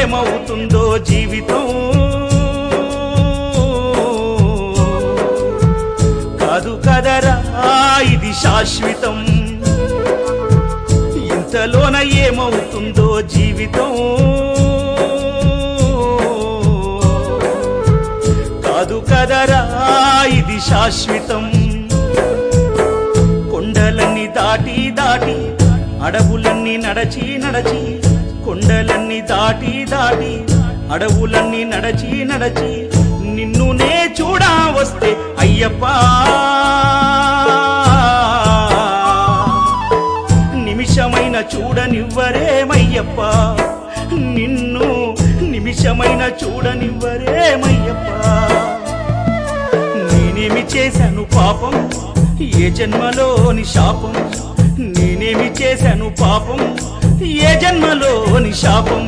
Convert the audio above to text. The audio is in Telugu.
ఏమవుతుందో జీవితం కాదు కదరా ఇది శాశ్వతం ఇంతలోన ఏమవుతుందో జీవితం కాదు కదరా ఇది శాశ్వతం కొండలన్నీ దాటి దాటి అడవులన్నీ నడచి నడచి కొండలన్నీ దాటి దాటి అడవులన్నీ నడచి నడచి నిన్ను నే చూడా వస్తే అయ్యప్ప నిమిషమైన చూడనివ్వరేమయ్యప్ప నిన్ను నిమిషమైన చూడనివ్వరేమయ్యప్ప నేనేమి చేశాను పాపం ఏ జన్మలోని శాపం నేనేమి చేశాను పాపం ఏ జన్మలోని శాపం